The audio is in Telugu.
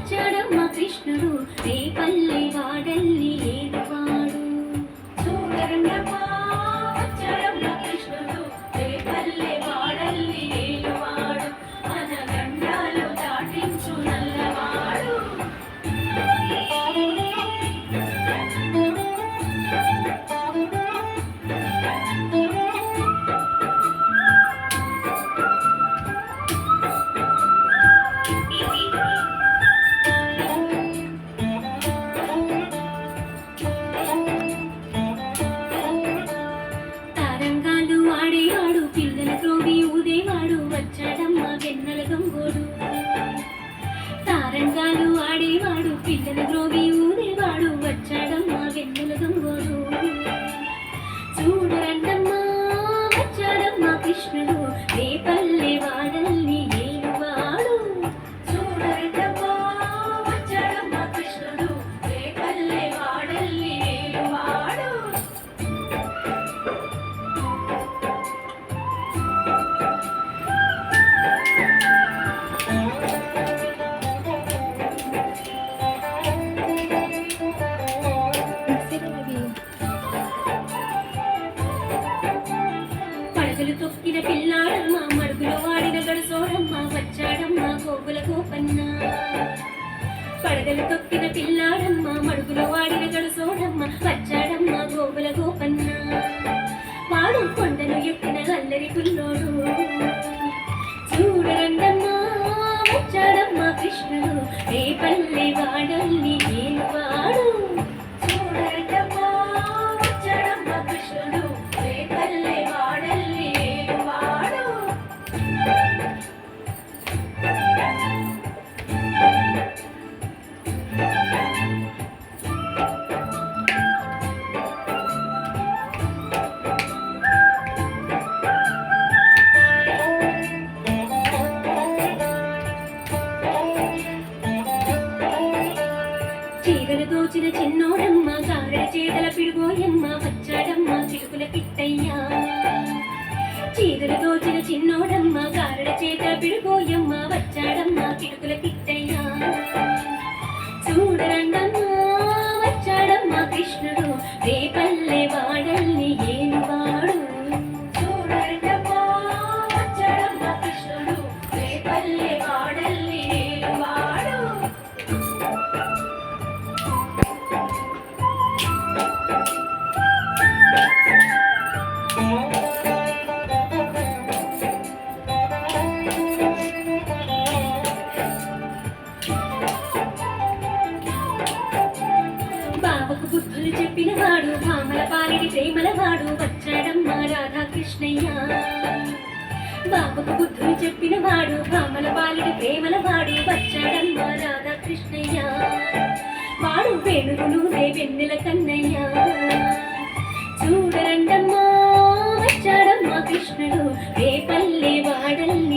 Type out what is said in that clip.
వచ్చాడమ్మ కృష్ణుడు రేపల్లి వాడల్లి ఏడువాడు. చూడరండమ్మా వచ్చాడమ్మ కృష్ణుడు రేపల్లి వాడల్లి ఏడువాడు. మన గండాలు దాటించు నల్లవాడు. తారంగాలు ఆడేవాడు పిల్లల త్రోవి ఊదేవాడు వచ్చాడమ్మ వెన్నెల గంగోడు. తారంగాలు ఆడేవాడు పిల్లల త్రోవి ఊదేవాడు వచ్చాడమ్మ వెన్నెల గంగోడు. చూడరండమ్మా వచ్చాడమ్మ కృష్ణుడు రేపల్లె వాడల్ని ఏలువాడు. చూడరండమ్మా వచ్చాడమ్మ కృష్ణుడు రేపల్లె వాడల్ని ఏలువాడు. పడగలు తొక్కిన పిల్లాడమ్మ మడుగులో వాడిన గడుసోడమ్మ వచ్చాడమ్మ గోగుల గోపన్న. పడగలు తొక్కిన పిల్లాడమ్మ మడుగులో వాడిన గడుసోడమ్మ వచ్చాడమ్మ గోగుల గోపన్న. వాడు కొండను ఎక్కిన అల్లరి పుల్లోడు. చూడరండమ్మా వచ్చాడమ్మ కృష్ణుడు రేపల్లి వాడల్ని ఏలువాడు. చూడరండమ్మా వచ్చాడమ్మ కృష్ణుడు రేపల్లి వాడల్ని ఏలువాడు. చీరలు దోచిన చిన్నోడమ్మ గారెడ చేతల పిడుగోయమ్మ వచ్చాడమ్మ చిలుకుల కిట్టయ్యా. చీరలు దోచిన చిన్నోడమ్మ గారెడ చేతల పిడుగోయమ్మ వచ్చాడమ్మ చిలుకుల కిట్టయ్యా. చూడరండమ్మా వచ్చాడమ్మ కృష్ణుడు రేపల్లె వాడల్ని ఏలువాడు. చూడరండమ్మా వచ్చాడమ్మ కృష్ణుడు రేపల్లె వాడల్ని ఏలువాడు. బావకు బుద్ధులు చెప్పిన వాడు భామల పాలిడి ప్రేమల వాడు వచ్చాడమ్మ రాధాకృష్ణయ్య. బావకు బుద్ధులు చెప్పిన వాడు భామల పాలిడి ప్రేమల వాడు వచ్చాడమ్మ రాధాకృష్ణయ్య. వాడు వేణుగులు వెన్నెల కన్నయ్య. చూడరండమ్మా వచ్చాడమ్మ కృష్ణుడు రేపల్లె వాడల్ని